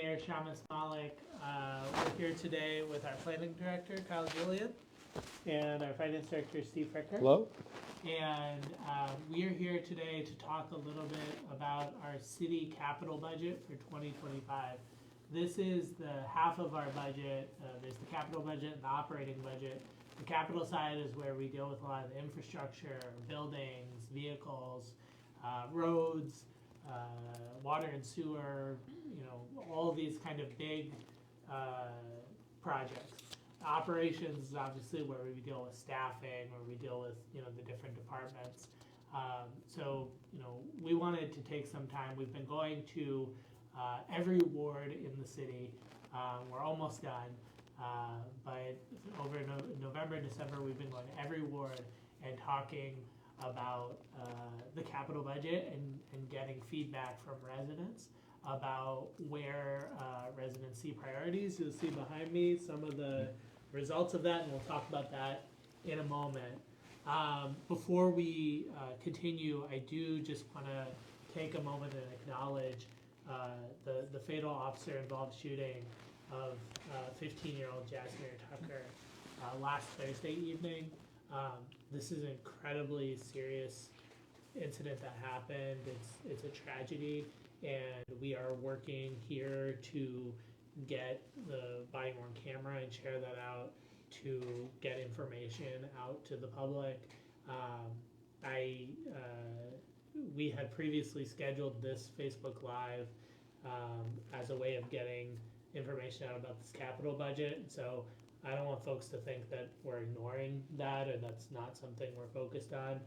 Mayor Shamus Malik. We're here today with our planning director, Kyle Julian, and our finance director, Steve Fricker. Hello. And we are here today to talk a little bit about our city capital budget for 2025. This is the half of our budget. There's the capital budget and the operating budget. The capital side is where we deal with a lot of the infrastructure, buildings, vehicles, roads, water and sewer, all of these kind of big projects. Operations is obviously where we deal with staffing, where we deal with the different departments. So we wanted to take some time. We've been going to every ward in the city. We're almost done, but over November, December, we've been going to every ward and talking about the capital budget and getting feedback from residents about where residents see priorities. You'll see behind me some of the results of that, and we'll talk about that in a moment. Before we continue, I do just want to take a moment and acknowledge the fatal officer-involved shooting of 15-year-old Jasmine Tucker last Thursday evening. This is an incredibly serious incident that happened. It's a tragedy, and we are working here to get the body worn camera and share that out to get information out to the public. We had previously scheduled this Facebook Live as a way of getting information out about this capital budget, so I don't want folks to think that we're ignoring that or that's not something we're focused on.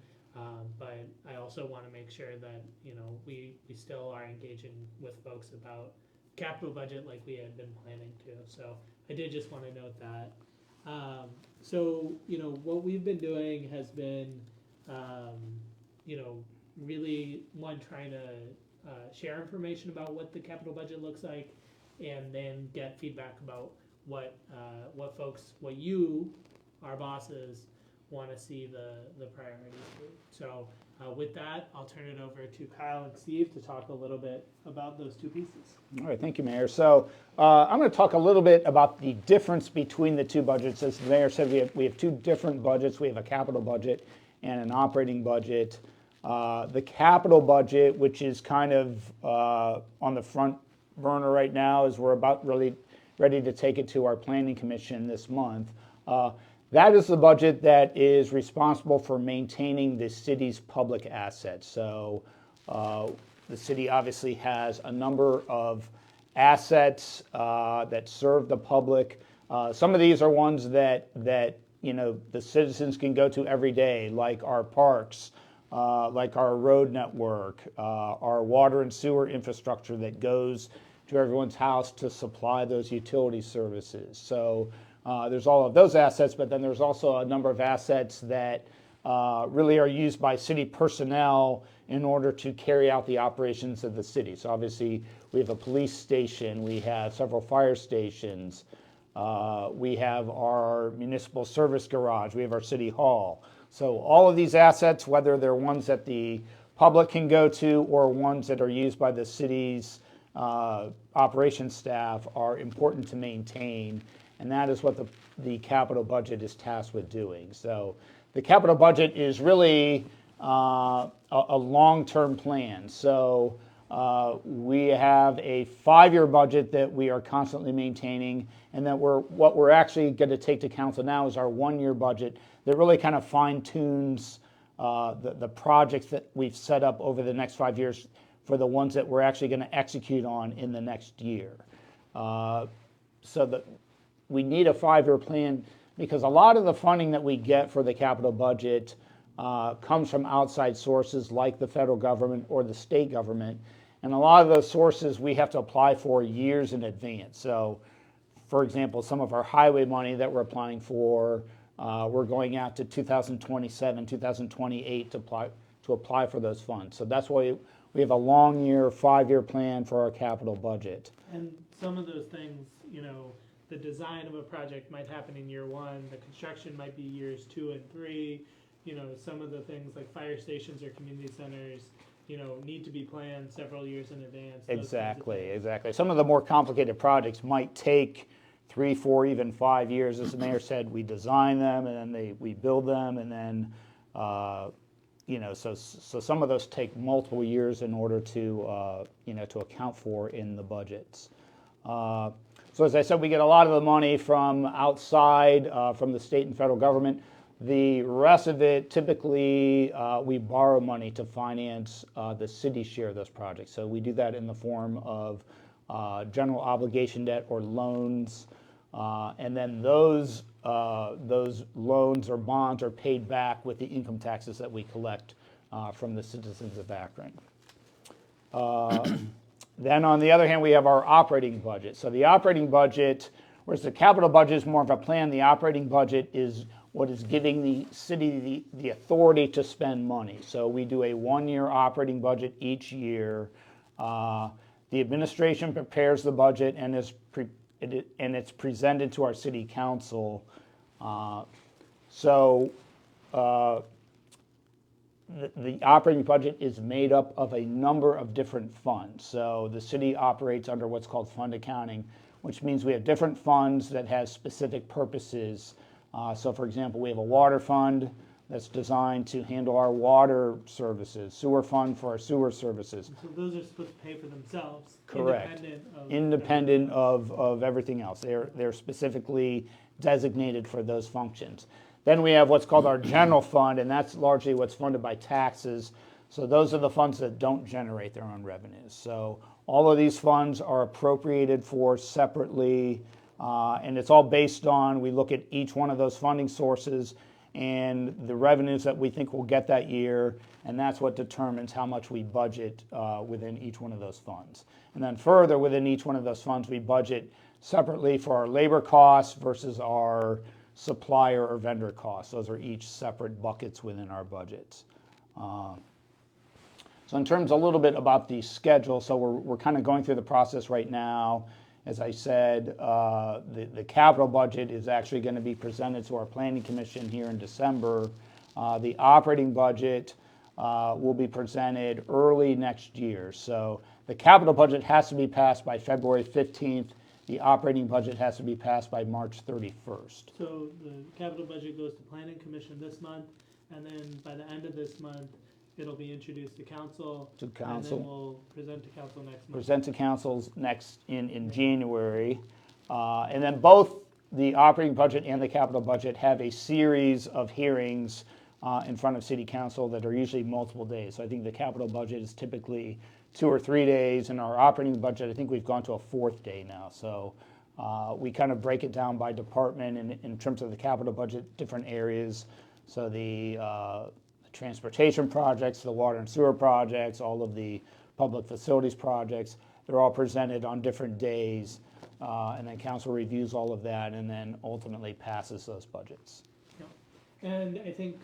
But I also want to make sure that we still are engaging with folks about capital budget like we had been planning to. So I did just want to note that. So what we've been doing has been really trying to share information about what the capital budget looks like, and then get feedback about what you, our bosses, want to see the priorities be. So with that, I'll turn it over to Kyle and Steve to talk a little bit about those two pieces. All right, thank you, Mayor. So I'm going to talk a little bit about the difference between the two budgets. As the Mayor said, we have two different budgets. We have a capital budget and an operating budget. The capital budget, which is kind of on the front burner right now, as we're about really ready to take it to our planning commission this month. That is the budget that is responsible for maintaining the city's public assets. So the city obviously has a number of assets that serve the public. Some of these are ones that the citizens can go to every day, like our parks, like our road network, our water and sewer infrastructure that goes to everyone's house to supply those utility services. So there's all of those assets, but then there's also a number of assets that really are used by city personnel in order to carry out the operations of the city. So obviously we have a police station, we have several fire stations, we have our municipal service garage, we have our city hall. So all of these assets, whether they're ones that the public can go to or ones that are used by the city's operations staff, are important to maintain. And that is what the capital budget is tasked with doing. So the capital budget is really a long-term plan. So we have a 5-year budget that we are constantly maintaining, and that what we're actually going to take to council now is our 1-year budget that really kind of fine-tunes the projects that we've set up over the next 5 years for the ones that we're actually going to execute on in the next year. So that we need a 5-year plan, because a lot of the funding that we get for the capital budget comes from outside sources like the federal government or the state government. And a lot of those sources we have to apply for years in advance. So, for example, some of our highway money that we're applying for, we're going out to 2027, 2028 to apply for those funds. So that's why we have a long year, 5-year plan for our capital budget. And some of those things, the design of a project might happen in year 1, the construction might be years 2 and 3. Some of the things like fire stations or community centers, need to be planned several years in advance. Those kinds of Exactly, things. exactly. Some of the more complicated projects might take 3, 4, even 5 years. As the mayor said, we design them and then we build them, and then so some of those take multiple years in order to to account for in the budgets. So as I said, we get a lot of the money from outside, from the state and federal government. The rest of it, typically, we borrow money to finance the city share of those projects. So we do that in the form of general obligation debt or loans, and then those loans or bonds are paid back with the income taxes that we collect from the citizens of Akron. Then on the other hand, we have our operating budget. So the operating budget, whereas the capital budget is more of a plan, the operating budget is what is giving the city the authority to spend money. So we do a 1-year operating budget each year. The administration prepares the budget and it's presented to our city council. The operating budget is made up of a number of different funds. So the city operates under what's called fund accounting, which means we have different funds that have specific purposes. So for example, we have a water fund that's designed to handle our water services, sewer fund for our sewer services. So those are supposed to pay for themselves. Correct. Independent of everything else. They're specifically designated for those functions. Then we have what's called our general fund, and that's largely what's funded by taxes. So those are the funds that don't generate their own revenues. So all of these funds are appropriated for separately, and it's all based on, we look at each one of those funding sources and the revenues that we think we'll get that year, and that's what determines how much we budget within each one of those funds. And then further, within each one of those funds, we budget separately for our labor costs versus our supplier or vendor costs. Those are each separate buckets within our budgets. So in terms a little bit about the schedule, so we're kind of going through the process right now. As I said, the capital budget is actually going to be presented to our planning commission here in December. The operating budget will be presented early next year. So the capital budget has to be passed by February 15th. The operating budget has to be passed by March 31st. So the capital budget goes to planning commission this month, and then by the end of this month, it'll be introduced to council. And then we'll present to council next month. Present to councils next in January. And then both the operating budget and the capital budget have a series of hearings in front of city council that are usually multiple days. So I think the capital budget is typically 2 or 3 days, and our operating budget, I think we've gone to a 4th day now. So we kind of break it down by department in terms of the capital budget, different areas. So the transportation projects, the water and sewer projects, all of the public facilities projects, they're all presented on different days, and then council reviews all of that and then ultimately passes those budgets. And I think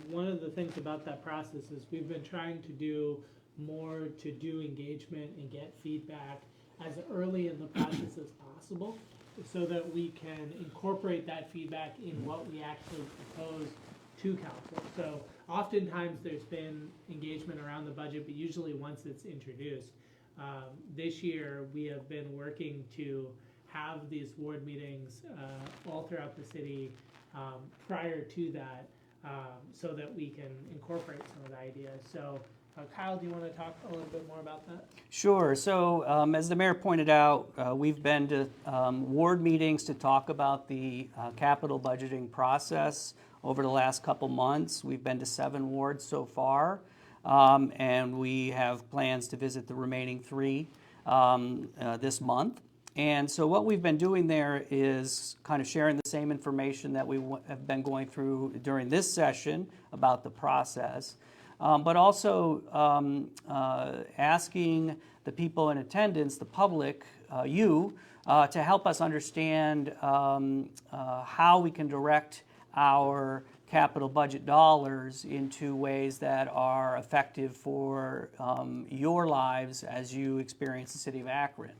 one of the things about that process is we've been trying to do more to do engagement and get feedback as early in the process as possible, so that we can incorporate that feedback in what we actually propose to council. So oftentimes there's been engagement around the budget, but usually once it's introduced. This year we have been working to have these ward meetings all throughout the city prior to that, so that we can incorporate some of the ideas. So Kyle, do you want to talk a little bit more about that? Sure. So as the mayor pointed out, we've been to ward meetings to talk about the capital budgeting process over the last couple months. We've been to 7 wards so far, and we have plans to visit the remaining 3 this month. And so what we've been doing there is kind of sharing the same information that we have been going through during this session about the process. But also asking the people in attendance, the public, to help us understand how we can direct our capital budget dollars into ways that are effective for your lives as you experience the city of Akron.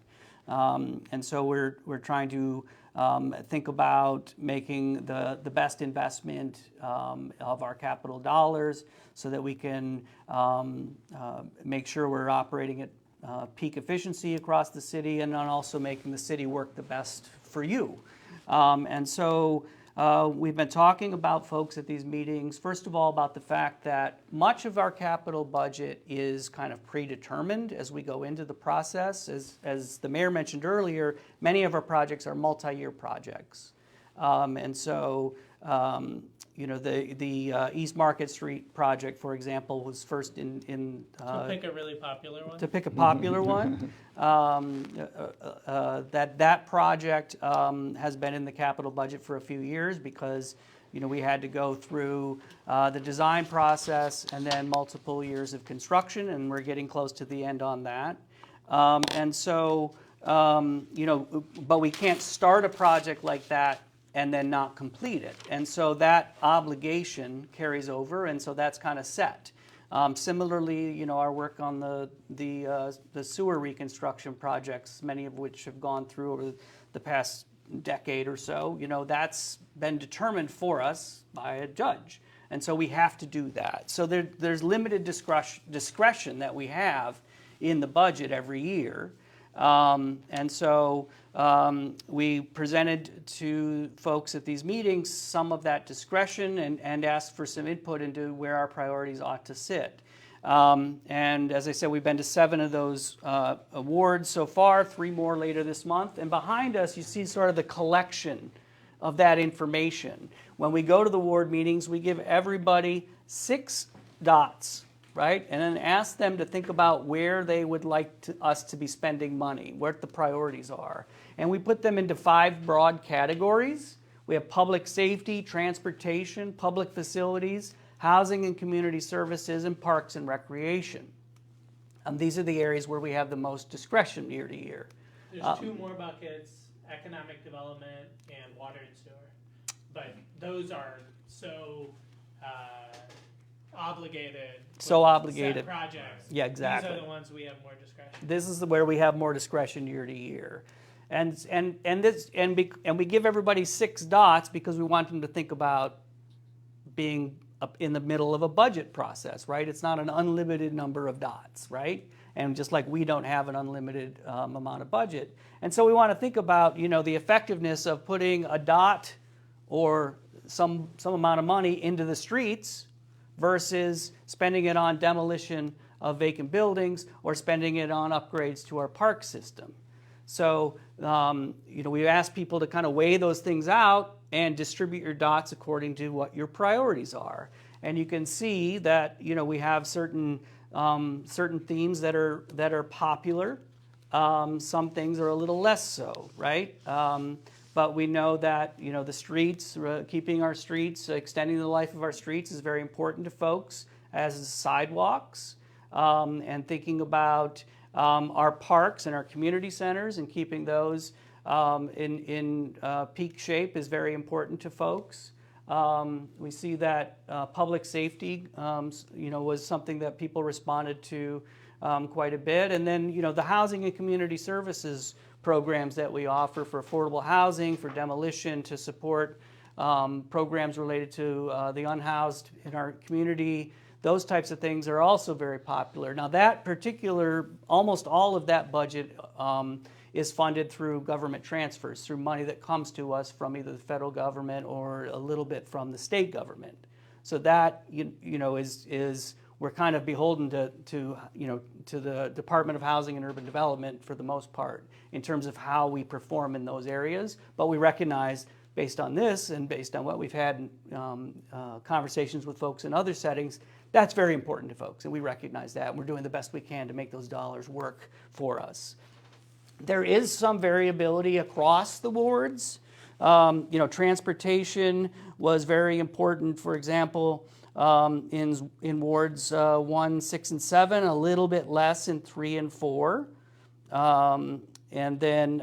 And so we're trying to think about making the best investment of our capital dollars so that we can make sure we're operating at peak efficiency across the city, and then also making the city work the best for you. And so we've been talking about, folks, at these meetings, first of all, about the fact that much of our capital budget is kind of predetermined as we go into the process. As the mayor mentioned earlier, many of our projects are multi-year projects. And so, you know, the East Market Street project, for example, was first in To pick a really popular one. to pick a popular one. That project has been in the capital budget for a few years because, you know, we had to go through the design process and then multiple years of construction, and we're getting close to the end on that. And so, you know, but we can't start a project like that and then not complete it. And so that obligation carries over, and so that's kind of set. Similarly, you know, our work on the sewer reconstruction projects, many of which have gone through over the past decade or so, you know, that's been determined for us by a judge. And so we have to do that. So there's limited discretion that we have in the budget every year. And so we presented to folks at these meetings some of that discretion and asked for some input into where our priorities ought to sit. And as I said, we've been to 7 of those awards so far, 3 more later this month. And behind us, you see sort of the collection of that information. When we go to the ward meetings, we give everybody 6 dots, right? And then ask them to think about where they would like us to be spending money, what the priorities are. And we put them into 5 broad categories. We have public safety, transportation, public facilities, housing and community services, and parks and recreation. These are the areas where we have the most discretion year to year. There's 2 more buckets, economic development and water and sewer. But those are so obligated. So with obligated. set projects. Yeah, exactly. These are the ones we have more discretion. This is where we have more discretion year to year. And we give everybody 6 dots because we want them to think about being up in the middle of a budget process, right? It's not an unlimited number of dots, right? And just like we don't have an unlimited amount of budget. And so we want to think about, you know, the effectiveness of putting a dot or some amount of money into the streets versus spending it on demolition of vacant buildings or spending it on upgrades to our park system. So, you know, we ask people to kind of weigh those things out and distribute your dots according to what your priorities are. And you can see that, you know, we have certain themes that are popular. Some things are a little less so, right? But we know that, you know, the streets, keeping our streets, extending the life of our streets is very important to folks, as is sidewalks, and thinking about our parks and our community centers and keeping those in peak shape is very important to folks. We see that public safety, you know, was something that people responded to quite a bit. And then, you know, the housing and community services programs that we offer for affordable housing, for demolition, to support programs related to the unhoused in our community. Those types of things are also very popular. Now that particular, almost all of that budget is funded through government transfers, through money that comes to us from either the federal government or a little bit from the state government. So that, you know, is we're kind of beholden to you know, to the Department of Housing and Urban Development for the most part in terms of how we perform in those areas. But we recognize, based on this and based on what we've had conversations with folks in other settings, that's very important to folks, and we recognize that, and we're doing the best we can to make those dollars work for us. There is some variability across the wards. You know, transportation was very important, for example, in wards 1, 6, and 7, a little bit less in 3 and 4. And then,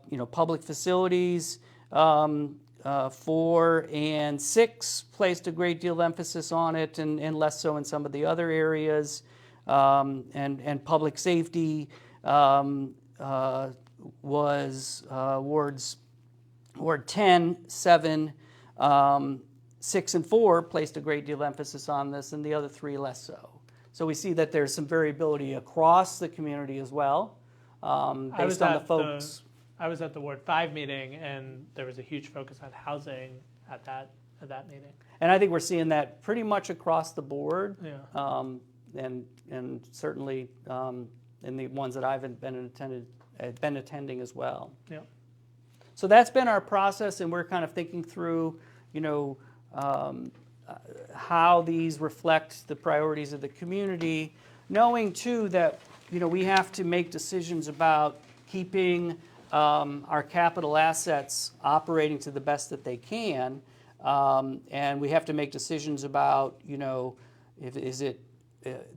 you know, public facilities, 4 and 6 placed a great deal of emphasis on it, and less so in some of the other areas. And public safety was Ward 10, 7, 6, and 4 placed a great deal of emphasis on this, and the other 3 less so. So we see that there's some variability across the community as well, based on the folks. I was at the Ward 5 meeting, and there was a huge focus on housing at that meeting. And I think we're seeing that pretty much across the board, Yeah. and certainly in the ones that I've been attending as well. Yeah. So that's been our process, and we're kind of thinking through, how these reflect the priorities of the community, knowing too that we have to make decisions about keeping our capital assets operating to the best that they can, and we have to make decisions about is it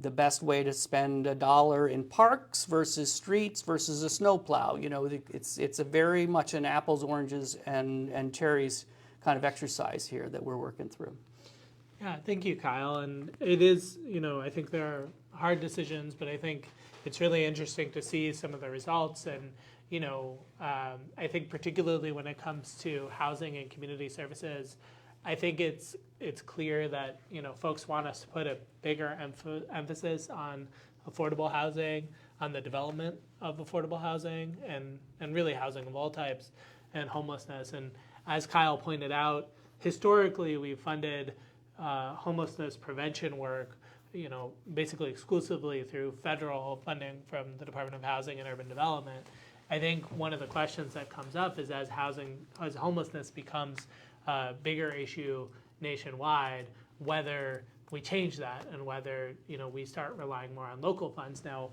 the best way to spend $1 in parks versus streets versus a snowplow. It's a very much an apples, oranges, and cherries kind of exercise here that we're working through. Yeah, thank you, Kyle. And it is, I think there are hard decisions, but I think it's really interesting to see some of the results. And, I think particularly when it comes to housing and community services, I think it's clear that, folks want us to put a bigger emphasis on affordable housing, on the development of affordable housing, and really housing of all types, and homelessness. And as Kyle pointed out, historically we've funded homelessness prevention work, basically exclusively through federal funding from the Department of Housing and Urban Development. I think one of the questions that comes up is as homelessness becomes a bigger issue nationwide, whether we change that and whether we start relying more on local funds. Now,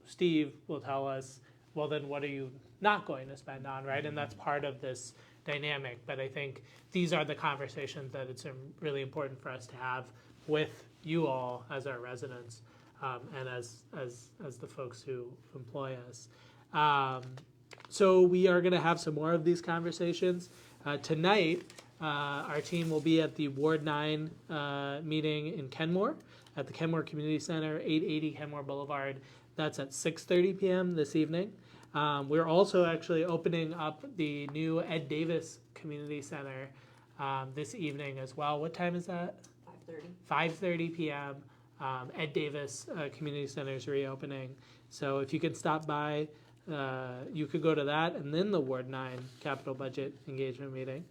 Steve will tell us, well, then what are you not going to spend on, right? And that's part of this dynamic. But I think these are the conversations that it's really important for us to have with you all as our residents, and as the folks who employ us. So we are going to have some more of these conversations. Tonight, our team will be at the Ward 9 meeting in Kenmore at the Kenmore Community Center, 880 Kenmore Boulevard. That's at 6:30 p.m. this evening. We're also actually opening up the new Ed Davis Community Center this evening as well. What time is that? 5:30 p.m. Ed Davis Community Center is reopening. So if you could stop by, you could go to that and then the Ward 9 Capital Budget Engagement Meeting.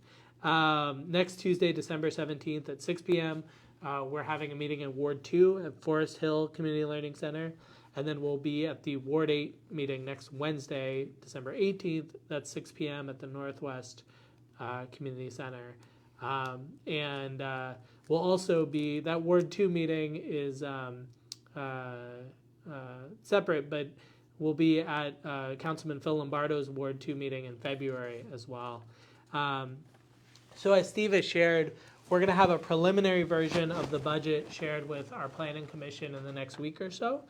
Next Tuesday, December 17th at 6 p.m., we're having a meeting in Ward 2 at Forest Hill Community Learning Center. And then we'll be at the Ward 8 meeting next Wednesday, December 18th. That's 6 p.m. at the Northwest Community Center. And we'll also be, that Ward 2 meeting is separate, but we'll be at Councilman Phil Lombardo's Ward 2 meeting in February as well. So as Steve has shared, we're going to have a preliminary version of the budget shared with our Planning Commission in the next week or so,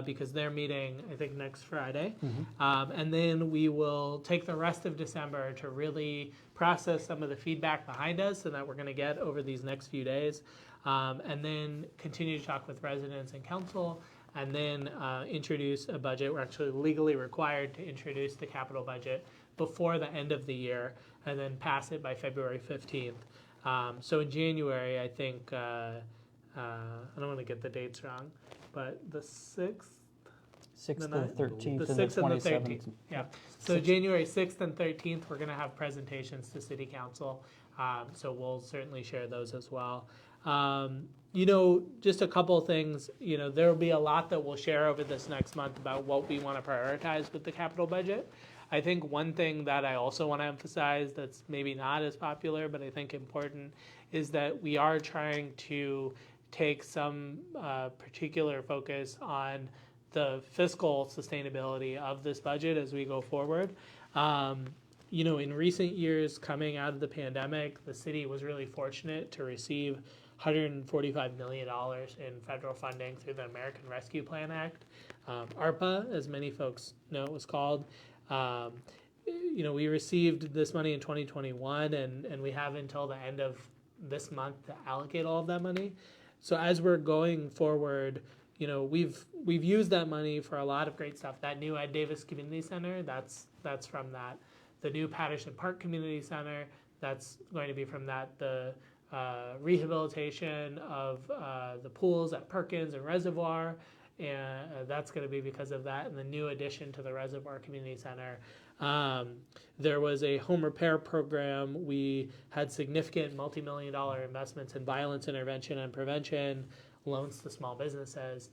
because they're meeting, I think, next Friday. And then we will take the rest of December to really process some of the feedback behind us and that we're going to get over these next few days, and then continue to talk with residents and council, and then introduce a budget. We're actually legally required to introduce the capital budget before the end of the year, and then pass it by February 15th. So in January, I think, I don't want to get the dates wrong, but the 6th? 6th and the 13th The and the 6th and the 13th, 27th. yeah. So January 6th and 13th, we're going to have presentations to City Council, so we'll certainly share those as well. Just a couple of things, there will be a lot that we'll share over this next month about what we want to prioritize with the capital budget. I think one thing that I also want to emphasize that's maybe not as popular, but I think important, is that we are trying to take some particular focus on the fiscal sustainability of this budget as we go forward. In recent years, coming out of the pandemic, the city was really fortunate to receive $145 million in federal funding through the American Rescue Plan Act, ARPA, as many folks know it was called. We received this money in 2021, and we have until the end of this month to allocate all of that money. So as we're going forward, we've used that money for a lot of great stuff. That new Ed Davis Community Center, that's from that. The new Patterson Park Community Center, that's going to be from that. The rehabilitation of the pools at Perkins and Reservoir, and that's going to be because of that. And the new addition to the Reservoir Community Center. There was a home repair program. We had significant multi-million-dollar investments in violence intervention and prevention, loans to small businesses.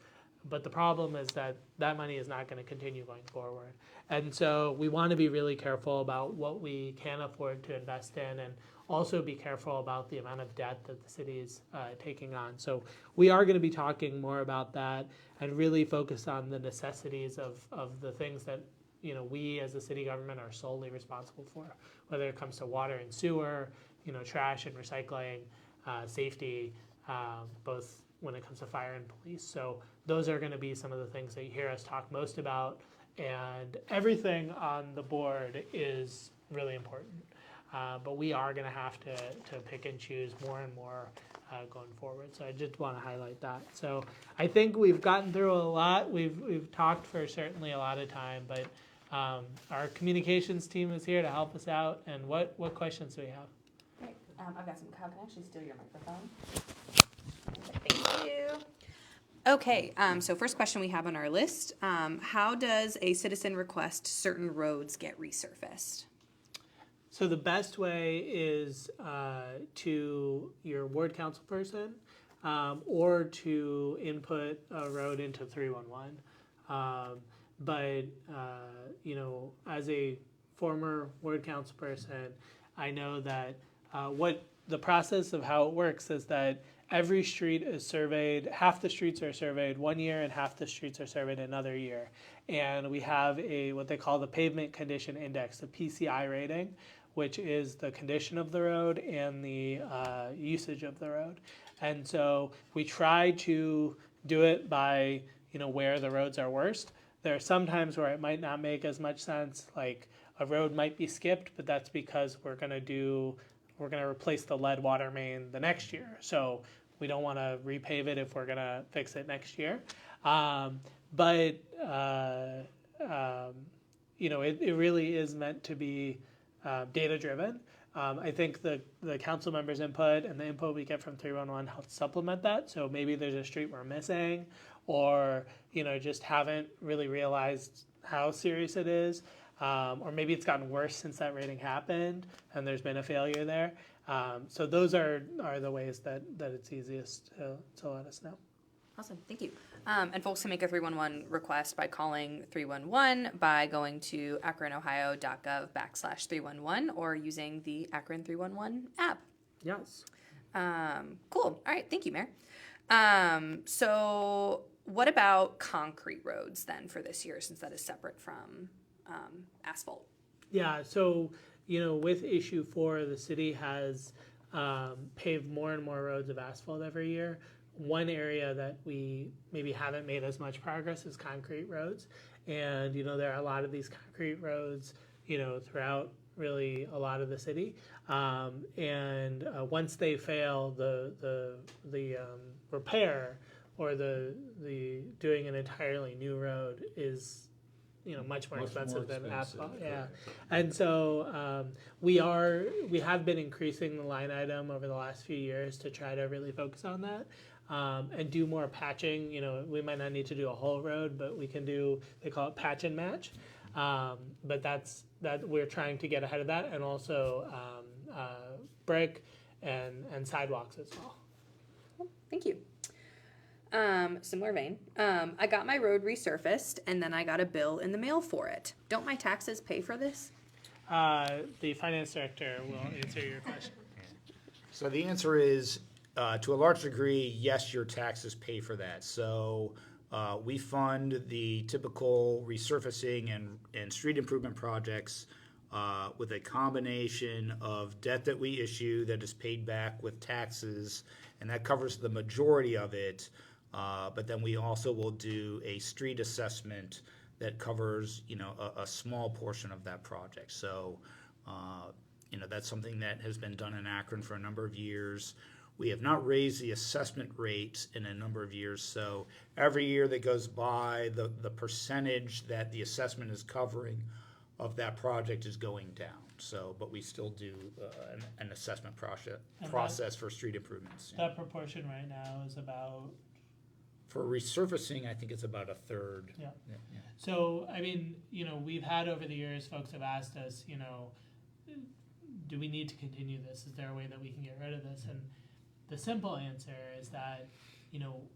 But the problem is that money is not going to continue going forward. And so we want to be really careful about what we can afford to invest in, and also be careful about the amount of debt that the city is taking on. So we are going to be talking more about that and really focus on the necessities of the things that we as a city government are solely responsible for, whether it comes to water and sewer, trash and recycling, safety, both when it comes to fire and police. So those are going to be some of the things that you hear us talk most about, and everything on the board is really important. But we are going to have to pick and choose more and more going forward. So I just want to highlight that. So I think we've gotten through a lot. We've talked for certainly a lot of time, but our communications team is here to help us out. And what questions do we have? Great. I've got some. How can I actually steal your microphone? Thank you. Okay, so first question we have on our list. How does a citizen request certain roads get resurfaced? So the best way is to your ward council person or to input a road into 311. But as a former ward council person, I know that what the process of how it works is that every street is surveyed, half the streets are surveyed 1 year and half the streets are surveyed another year. And we have what they call the Pavement Condition Index, the PCI rating, which is the condition of the road and the usage of the road. And so we try to do it by where the roads are worst. There are some times where it might not make as much sense, like a road might be skipped, but that's because we're going to replace the lead water main the next year. So we don't want to repave it if we're going to fix it next year. It really is meant to be data driven. I think the council members' input and the input we get from 311 helps supplement that. So maybe there's a street we're missing, or just haven't really realized how serious it is, or maybe it's gotten worse since that rating happened and there's been a failure there. So those are the ways that it's easiest to let us know. Awesome, thank you. And folks can make a 311 request by calling 311, by going to akronohio.gov/311, or using the Akron 311 app. Yes. Cool. All right, thank you, Mayor. So what about concrete roads then for this year, since that is separate from asphalt? Yeah, so with issue 4, the city has paved more and more roads of asphalt every year. One area that we maybe haven't made as much progress is concrete roads. And, there are a lot of these concrete roads, throughout really a lot of the city. Once they fail, the repair or the doing an entirely new road is much more expensive than asphalt. Yeah. And so we have been increasing the line item over the last few years to try to really focus on that. And do more patching. We might not need to do a whole road, but we can do, they call it patch and match. But that we're trying to get ahead of that, and also brick and sidewalks as well. Thank you. Similar vein. I got my road resurfaced, and then I got a bill in the mail for it. Don't my taxes pay for this? The finance director will answer your question. So the answer is, to a large degree, yes, your taxes pay for that. So we fund the typical resurfacing and street improvement projects with a combination of debt that we issue that is paid back with taxes, and that covers the majority of it. But then we also will do a street assessment that covers, a small portion of that project. So, that's something that has been done in Akron for a number of years. we have not raised the assessment rate in a number of years. So every year that goes by, the percentage that the assessment is covering of that project is going down. So, but we still do an assessment process for street improvements. That proportion right now is about, For resurfacing, I think it's about a third. Yeah. Yeah. so, I mean, we've had over the years, folks have asked us, do we need to continue this? Is there a way that we can get rid of this? And the simple answer is that,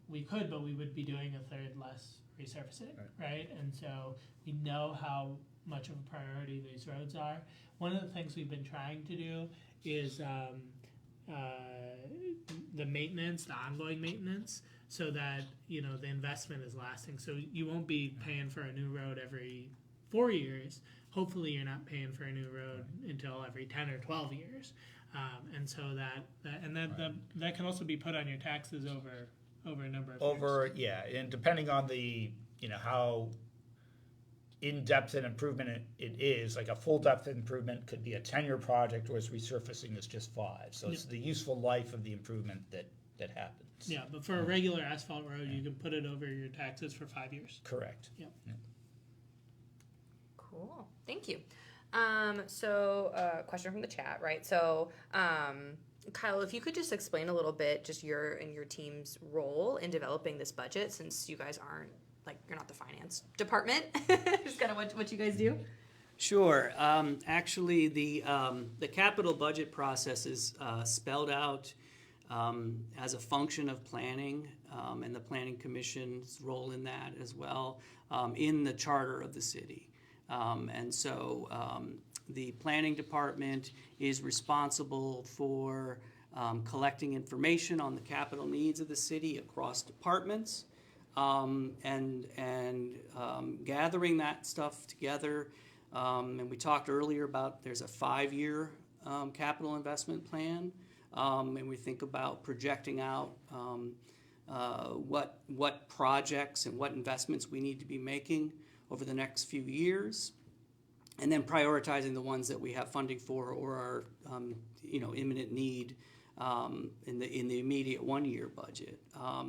we could, but we would be doing a third less resurfacing, right? And so we know how much of a priority these roads are. One of the things we've been trying to do is the maintenance, the ongoing maintenance, so that, the investment is lasting. So you won't be paying for a new road every 4 years. Hopefully you're not paying for a new road until every 10 or 12 years. And so that can also be put on your taxes over a number of years. And depending on the, how in-depth an improvement it is, like a full-depth improvement could be a 10-year project, whereas resurfacing is just 5. So it's the useful life of the improvement that happens. Yeah, but for a regular asphalt road, you can put it over your taxes for 5 years. Correct. Yep. Yeah. Cool. Thank you. Question from the chat, right? So, Kyle, if you could just explain a little bit just your and your team's role in developing this budget, since you guys aren't, you're not the finance department, just kind of what you guys do. Sure. Actually, the capital budget process is spelled out as a function of planning and the Planning Commission's role in that as well in the charter of the city. The planning department is responsible for collecting information on the capital needs of the city across departments and gathering that stuff together. And we talked earlier about there's a 5-year capital investment plan, and we think about projecting out what projects and what investments we need to be making over the next few years, and then prioritizing the ones that we have funding for or are imminent need in the immediate 1-year budget.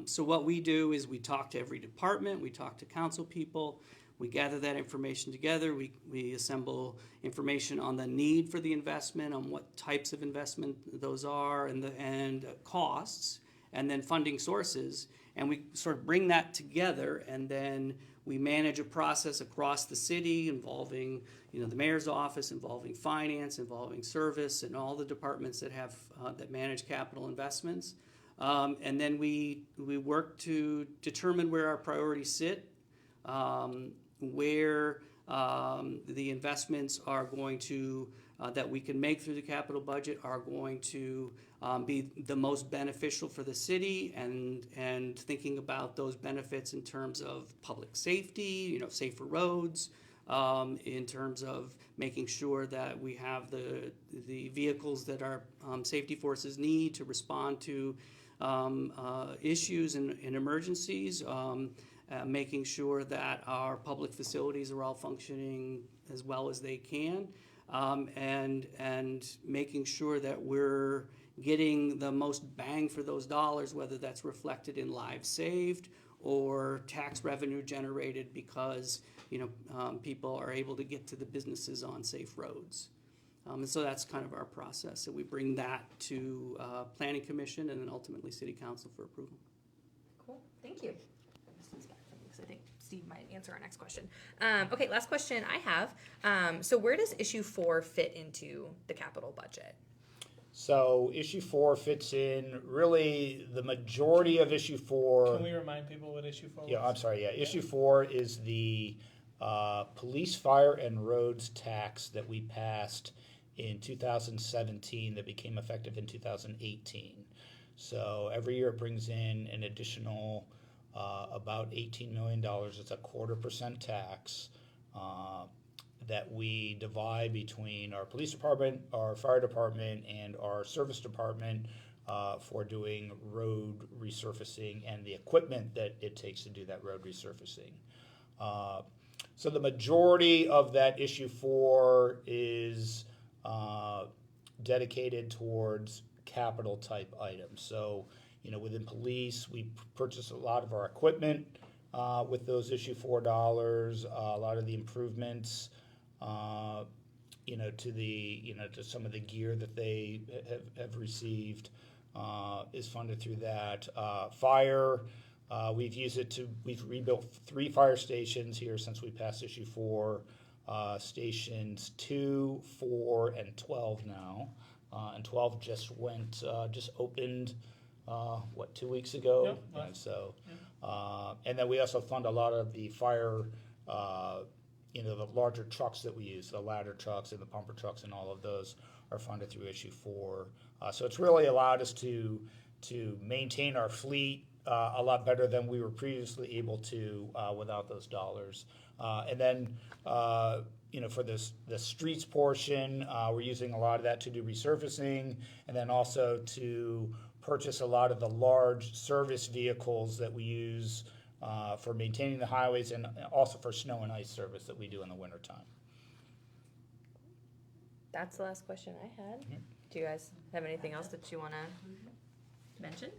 So what we do is we talk to every department, we talk to council people, we gather that information together, we assemble information on the need for the investment, on what types of investment those are, and costs, and then funding sources, and we sort of bring that together, and then we manage a process across the city involving, the mayor's office, involving finance, involving service, and all the departments that have that manage capital investments. And then we work to determine where our priorities sit, where the investments are going to that we can make through the capital budget are going to be the most beneficial for the city, and thinking about those benefits in terms of public safety, safer roads, in terms of making sure that we have the vehicles that our safety forces need to respond to issues and emergencies, making sure that our public facilities are all functioning as well as they can, and making sure that we're getting the most bang for those dollars, whether that's reflected in lives saved or tax revenue generated because people are able to get to the businesses on safe roads. And so that's kind of our process. So we bring that to Planning Commission and then ultimately City Council for approval. Cool. Thank you. I think Steve might answer our next question. Okay, last question I have. So where does issue 4 fit into the capital budget? So issue 4 fits in, really the majority of issue 4. Can we remind people what issue 4 was? Yeah, I'm sorry, yeah. Issue 4 is the police, fire, and roads tax that we passed in 2017 that became effective in 2018. So every year it brings in an additional about $18 million. It's a 0.25% tax that we divide between our police department, our fire department, and our service department for doing road resurfacing and the equipment that it takes to do that road resurfacing. So the majority of that issue 4 is dedicated towards capital type items. So, within police, we purchase a lot of our equipment with those issue $4. A lot of the improvements, to the, to some of the gear that they have received is funded through that. Fire, we've rebuilt 3 fire stations here since we passed issue 4. Stations 2, 4, and 12 now. And 12 just opened, 2 weeks ago? Yep. And so, and then we also fund a lot of the fire, the larger trucks that we use, the ladder trucks and the pumper trucks, and all of those are funded through issue 4. So it's really allowed us to maintain our fleet a lot better than we were previously able to without those dollars. And then, for the streets portion, we're using a lot of that to do resurfacing, and then also to purchase a lot of the large service vehicles that we use for maintaining the highways, and also for snow and ice service that we do in the wintertime. That's the last question I had. Do you guys have anything else that you want to mention?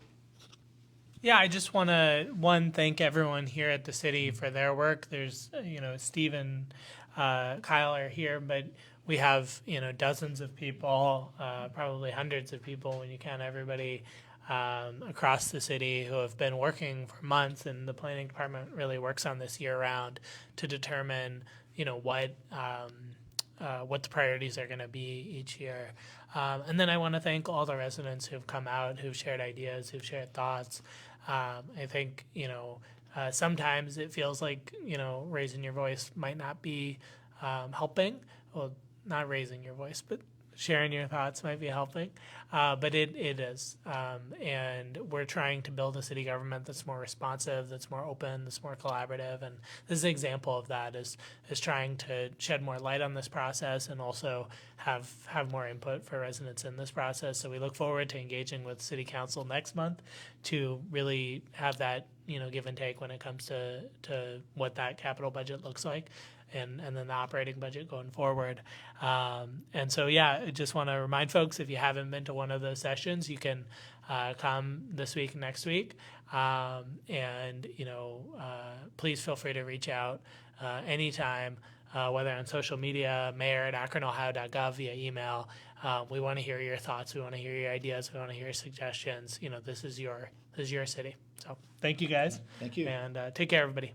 Yeah, I just want to, thank everyone here at the city for their work. There's, Steve and Kyle are here, but we have, dozens of people, probably hundreds of people when you count everybody across the city who have been working for months, and the planning department really works on this year round to determine, what the priorities are going to be each year. And then I want to thank all the residents who've come out, who've shared ideas, who've shared thoughts. I think, sometimes it feels like, raising your voice might not be helping. Well, not raising your voice, but sharing your thoughts might be helping. But it is. And we're trying to build a city government that's more responsive, that's more open, that's more collaborative. And this is an example of that, is trying to shed more light on this process, and also have more input for residents in this process. So we look forward to engaging with City Council next month to really have that, give and take when it comes to what that capital budget looks like. And then the operating budget going forward. And so, I just want to remind folks, if you haven't been to one of those sessions, you can come this week, next week. And, please feel free to reach out anytime, whether on social media, mayor@akronohio.gov, via email. We want to hear your thoughts. We want to hear your ideas. We want to hear your suggestions. This is your city. So thank you, guys. Thank you. And take care, everybody.